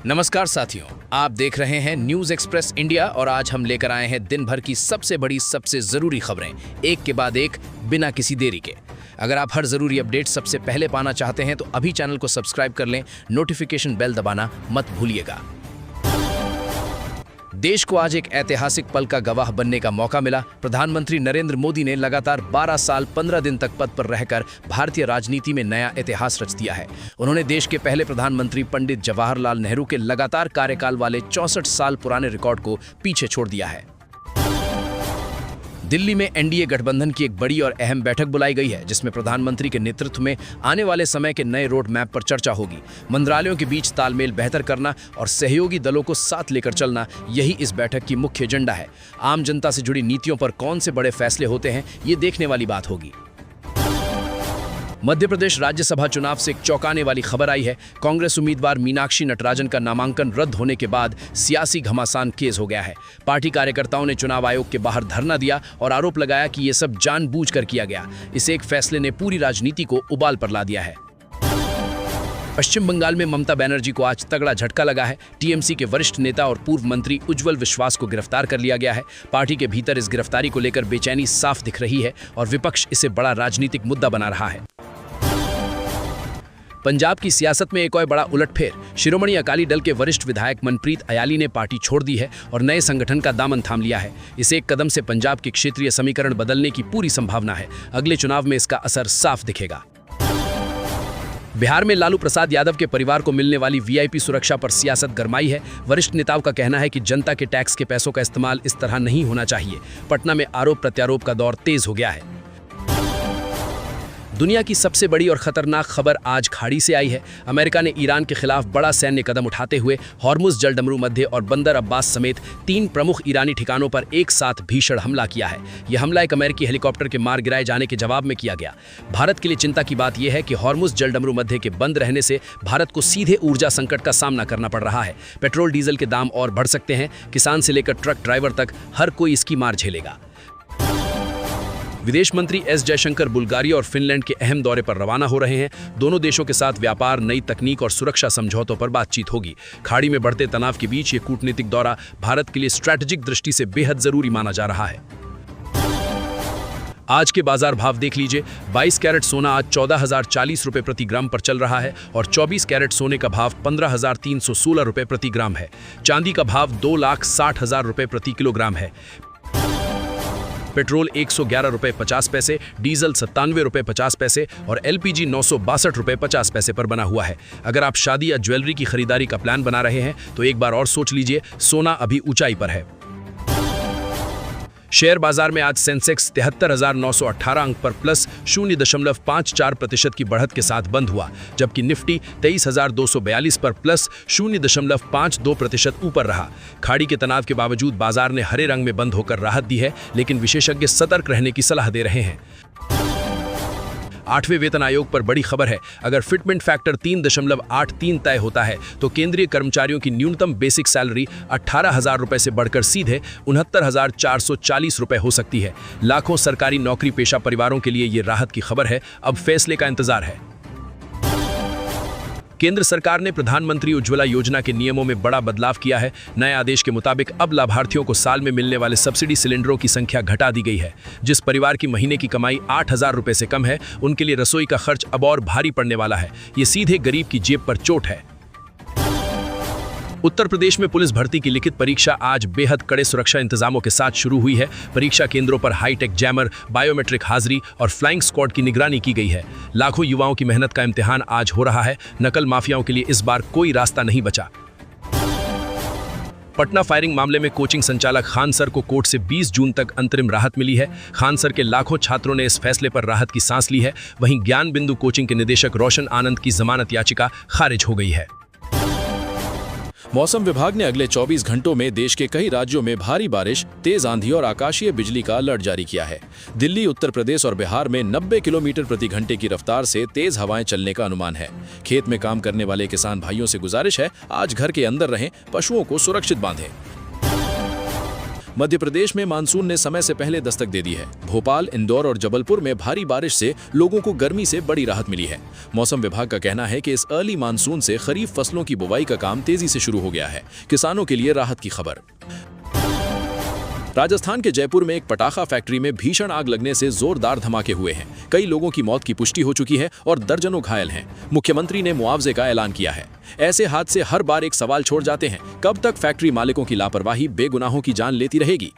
नमस्कार साथियों, आप देख रहे हैं न्यूज एक्सप्रेस इंडिया और आज हम लेकर आए हैं दिन भर की सबसे बड़ी सबसे जरूरी खबरें एक के बाद एक बिना किसी देरी के। अगर आप हर जरूरी अपडेट सबसे पहले पाना चाहते हैं तो अभी चैनल को सब्सक्राइब कर लें, नोटिफिकेशन बेल दबाना मत भूलिएगा। देश को आज एक ऐतिहासिक पल का गवाह बनने का मौका मिला। प्रधानमंत्री नरेंद्र मोदी ने लगातार 12 साल 15 दिन तक पद पर रहकर भारतीय राजनीति में नया इतिहास रच दिया है। उन्होंने देश के पहले प्रधानमंत्री पंडित जवाहरलाल नेहरू के लगातार कार्यकाल वाले 64 साल पुराने रिकॉर्ड को पीछे छोड़ दिया है। दिल्ली में एनडीए गठबंधन की एक बड़ी और अहम बैठक बुलाई गई है, जिसमें प्रधानमंत्री के नेतृत्व में आने वाले समय के नए रोड मैप पर चर्चा होगी। मंत्रालयों के बीच तालमेल बेहतर करना और सहयोगी दलों को साथ लेकर चलना, यही इस बैठक की मुख्य एजेंडा है। आम जनता से जुड़ी नीतियों पर कौन से बड़े फैसले होते हैं, ये देखने वाली बात होगी। मध्य प्रदेश राज्यसभा चुनाव से एक चौंकाने वाली खबर आई है। कांग्रेस उम्मीदवार मीनाक्षी नटराजन का नामांकन रद्द होने के बाद सियासी घमासान तेज हो गया है। पार्टी कार्यकर्ताओं ने चुनाव आयोग के बाहर धरना दिया और आरोप लगाया कि ये सब जानबूझकर किया गया। इस एक फैसले ने पूरी राजनीति को उबाल पर ला दिया है। पश्चिम बंगाल में ममता बनर्जी को आज तगड़ा झटका लगा है। टीएमसी के वरिष्ठ नेता और पूर्व मंत्री उज्ज्वल विश्वास को गिरफ्तार कर लिया गया है। पार्टी के भीतर इस गिरफ्तारी को लेकर बेचैनी साफ दिख रही है और विपक्ष इसे बड़ा राजनीतिक मुद्दा बना रहा है। पंजाब की सियासत में एक और बड़ा उलटफेर। शिरोमणि अकाली दल के वरिष्ठ विधायक मनप्रीत अयाली ने पार्टी छोड़ दी है और नए संगठन का दामन थाम लिया है। इस एक कदम से पंजाब के क्षेत्रीय समीकरण बदलने की पूरी संभावना है। अगले चुनाव में इसका असर साफ दिखेगा। बिहार में लालू प्रसाद यादव के परिवार को मिलने वाली वीआईपी सुरक्षा पर सियासत गरमाई है। वरिष्ठ नेताओं का कहना है कि जनता के टैक्स के पैसों का इस्तेमाल इस तरह नहीं होना चाहिए। पटना में आरोप प्रत्यारोप का दौर तेज हो गया है। दुनिया की सबसे बड़ी और खतरनाक खबर आज खाड़ी से आई है। अमेरिका ने ईरान के खिलाफ बड़ा सैन्य कदम उठाते हुए हॉर्मुज जलडमरू मध्य और बंदर अब्बास समेत 3 प्रमुख ईरानी ठिकानों पर एक साथ भीषण हमला किया है। यह हमला एक अमेरिकी हेलीकॉप्टर के मार गिराए जाने के जवाब में किया गया। भारत के लिए चिंता की बात यह है कि हॉर्मुज जलडमरू मध्य के बंद रहने से भारत को सीधे ऊर्जा संकट का सामना करना पड़ रहा है। पेट्रोल डीजल के दाम और बढ़ सकते हैं। किसान से लेकर ट्रक ड्राइवर तक हर कोई इसकी मार झेलेगा। विदेश मंत्री एस जयशंकर बुल्गारिया और फिनलैंड के अहम दौरे पर रवाना हो रहे हैं। दोनों देशों के साथ व्यापार, नई तकनीक और सुरक्षा समझौतों पर बातचीत होगी। खाड़ी में बढ़ते तनाव के बीच ये कूटनीतिक दौरा भारत के लिए स्ट्रैटेजिक दृष्टि से बेहद जरूरी माना जा रहा है। आज के बाजार भाव देख लीजिए। 22 कैरेट सोना आज 14,040 रुपये प्रति ग्राम पर चल रहा है और 24 कैरेट सोने का भाव 15,316 रुपये प्रति ग्राम है। चांदी का भाव 2,60,000 रुपये प्रति किलोग्राम है। पेट्रोल 111 रुपये 50 पैसे, डीजल 97 रुपये 50 पैसे और एलपीजी 962 रुपये 50 पैसे पर बना हुआ है। अगर आप शादी या ज्वेलरी की खरीदारी का प्लान बना रहे हैं तो एक बार और सोच लीजिए, सोना अभी ऊंचाई पर है। शेयर बाजार में आज सेंसेक्स 73,918 अंक पर प्लस 0.54% की बढ़त के साथ बंद हुआ, जबकि निफ्टी 23,242 पर प्लस 0.52% ऊपर रहा। खाड़ी के तनाव के बावजूद बाजार ने हरे रंग में बंद होकर राहत दी है, लेकिन विशेषज्ञ सतर्क रहने की सलाह दे रहे हैं। 8वें वेतन आयोग पर बड़ी खबर है। अगर फिटमेंट फैक्टर 3.83 तय होता है तो केंद्रीय कर्मचारियों की न्यूनतम बेसिक सैलरी 18,000 रुपए से बढ़कर सीधे 69,440 रुपए हो सकती है। लाखों सरकारी नौकरी पेशा परिवारों के लिए ये राहत की खबर है। अब फैसले का इंतजार है। केंद्र सरकार ने प्रधानमंत्री उज्ज्वला योजना के नियमों में बड़ा बदलाव किया है। नए आदेश के मुताबिक अब लाभार्थियों को साल में मिलने वाले सब्सिडी सिलेंडरों की संख्या घटा दी गई है। जिस परिवार की महीने की कमाई 8,000 रुपए से कम है, उनके लिए रसोई का खर्च अब और भारी पड़ने वाला है। ये सीधे गरीब की जेब पर चोट है। उत्तर प्रदेश में पुलिस भर्ती की लिखित परीक्षा आज बेहद कड़े सुरक्षा इंतजामों के साथ शुरू हुई है। परीक्षा केंद्रों पर हाईटेक जैमर, बायोमेट्रिक हाजिरी और फ्लाइंग स्क्वाड की निगरानी की गई है। लाखों युवाओं की मेहनत का इम्तिहान आज हो रहा है। नकल माफियाओं के लिए इस बार कोई रास्ता नहीं बचा। पटना फायरिंग मामले में कोचिंग संचालक खान सर को कोर्ट से 20 जून तक अंतरिम राहत मिली है। खान सर के लाखों छात्रों ने इस फैसले पर राहत की सांस ली है। वहीं ज्ञान बिंदु कोचिंग के निदेशक रोशन आनंद की जमानत याचिका खारिज हो गई है। मौसम विभाग ने अगले 24 घंटों में देश के कई राज्यों में भारी बारिश, तेज आंधी और आकाशीय बिजली का अलर्ट जारी किया है। दिल्ली, उत्तर प्रदेश और बिहार में 90 किलोमीटर प्रति घंटे की रफ्तार से तेज हवाएं चलने का अनुमान है। खेत में काम करने वाले किसान भाइयों से गुजारिश है, आज घर के अंदर रहें, पशुओं को सुरक्षित बांधें। मध्य प्रदेश में मानसून ने समय से पहले दस्तक दे दी है। भोपाल, इंदौर और जबलपुर में भारी बारिश से लोगों को गर्मी से बड़ी राहत मिली है। मौसम विभाग का कहना है कि इस अर्ली मानसून से खरीफ फसलों की बुवाई का काम तेजी से शुरू हो गया है। किसानों के लिए राहत की खबर। राजस्थान के जयपुर में एक पटाखा फैक्ट्री में भीषण आग लगने से जोरदार धमाके हुए हैं। कई लोगों की मौत की पुष्टि हो चुकी है और दर्जनों घायल हैं। मुख्यमंत्री ने मुआवजे का ऐलान किया है। ऐसे हादसे हर बार एक सवाल छोड़ जाते हैं, कब तक फैक्ट्री मालिकों की लापरवाही बेगुनाहों की जान लेती रहेगी।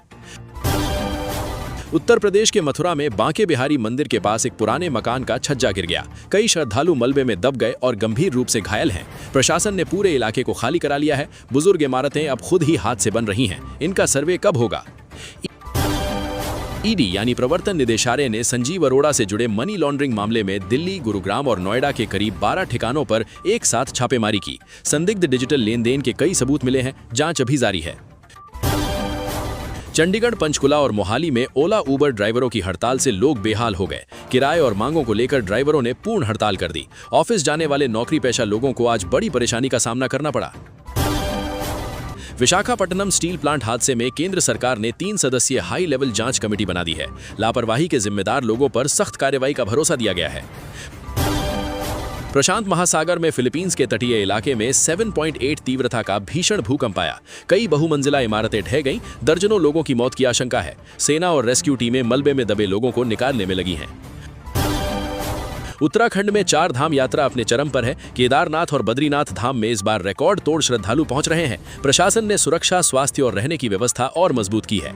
उत्तर प्रदेश के मथुरा में बांके बिहारी मंदिर के पास एक पुराने मकान का छज्जा गिर गया। कई श्रद्धालु मलबे में दब गए और गंभीर रूप से घायल हैं। प्रशासन ने पूरे इलाके को खाली करा लिया है। बुजुर्ग इमारतें अब खुद ही हाथ से बन रही हैं। इनका सर्वे कब होगा? ईडी यानी प्रवर्तन निदेशालय ने संजीव अरोड़ा से जुड़े मनी लॉन्ड्रिंग मामले में दिल्ली, गुरुग्राम और नोएडा के करीब 12 ठिकानों पर एक साथ छापेमारी की। संदिग्ध डिजिटल लेन देन के कई सबूत मिले हैं। जांच अभी जारी है। चंडीगढ़, पंचकुला और मोहाली में ओला उबर ड्राइवरों की हड़ताल से लोग बेहाल हो गए। किराए और मांगों को लेकर ड्राइवरों ने पूर्ण हड़ताल कर दी। ऑफिस जाने वाले नौकरी पेशा लोगों को आज बड़ी परेशानी का सामना करना पड़ा। विशाखापट्टनम स्टील प्लांट हादसे में केंद्र सरकार ने 3 सदस्यीय हाई लेवल जांच कमेटी बना दी है। लापरवाही के जिम्मेदार लोगों पर सख्त कार्रवाई का भरोसा दिया गया है। प्रशांत महासागर में फिलीपींस के तटीय इलाके में 7.8 तीव्रता का भीषण भूकंप आया। कई बहुमंजिला इमारतें ढह गईं। दर्जनों लोगों की मौत की आशंका है। सेना और रेस्क्यू टीमें मलबे में दबे लोगों को निकालने में लगी हैं। उत्तराखंड में 4 धाम यात्रा अपने चरम पर है। केदारनाथ और बद्रीनाथ धाम में इस बार रिकॉर्ड तोड़ श्रद्धालु पहुंच रहे हैं। प्रशासन ने सुरक्षा, स्वास्थ्य और रहने की व्यवस्था और मजबूत की है।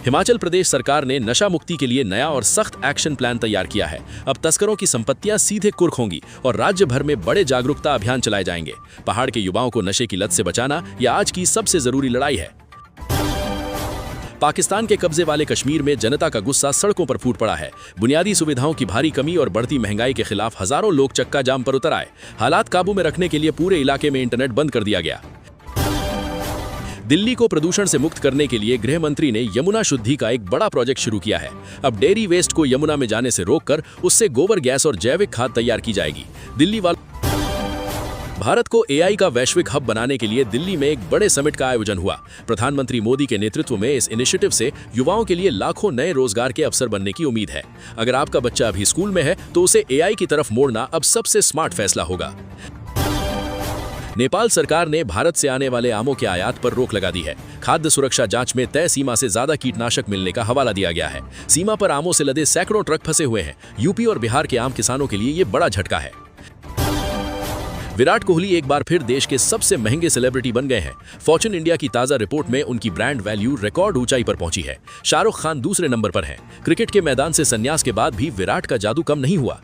हिमाचल प्रदेश सरकार ने नशा मुक्ति के लिए नया और सख्त एक्शन प्लान तैयार किया है। अब तस्करों की संपत्तियां सीधे कुर्क होंगी और राज्य भर में बड़े जागरूकता अभियान चलाए जाएंगे। पहाड़ के युवाओं को नशे की लत से बचाना यह आज की सबसे जरूरी लड़ाई है। पाकिस्तान के कब्जे वाले कश्मीर में जनता का गुस्सा सड़कों पर फूट पड़ा है। बुनियादी सुविधाओं की भारी कमी और बढ़ती महंगाई के खिलाफ हजारों लोग चक्का जाम पर उतर आए। हालात काबू में रखने के लिए पूरे इलाके में इंटरनेट बंद कर दिया गया। दिल्ली को प्रदूषण से मुक्त करने के लिए गृह मंत्री ने यमुना शुद्धि का एक बड़ा प्रोजेक्ट शुरू किया है। अब डेयरी वेस्ट को यमुना में जाने से रोककर उससे गोबर गैस और जैविक खाद तैयार की जाएगी। दिल्ली वालों भारत को एआई का वैश्विक हब बनाने के लिए दिल्ली में एक बड़े समिट का आयोजन हुआ। प्रधानमंत्री मोदी के नेतृत्व में इस इनिशिएटिव से युवाओं के लिए लाखों नए रोजगार के अवसर बनने की उम्मीद है। अगर आपका बच्चा अभी स्कूल में है तो उसे एआई की तरफ मोड़ना अब सबसे स्मार्ट फैसला होगा। नेपाल सरकार ने भारत से आने वाले आमों के आयात पर रोक लगा दी है। खाद्य सुरक्षा जांच में तय सीमा से ज्यादा कीटनाशक मिलने का हवाला दिया गया है। सीमा पर आमों से लदे सैकड़ों ट्रक फंसे हुए हैं। यूपी और बिहार के आम किसानों के लिए ये बड़ा झटका है। विराट कोहली एक बार फिर देश के सबसे महंगे सेलिब्रिटी बन गए हैं। फॉर्च्यून इंडिया की ताजा रिपोर्ट में उनकी ब्रांड वैल्यू रिकॉर्ड ऊंचाई पर पहुंची है। शाहरुख खान दूसरे नंबर पर हैं। क्रिकेट के मैदान से संन्यास के बाद भी विराट का जादू कम नहीं हुआ।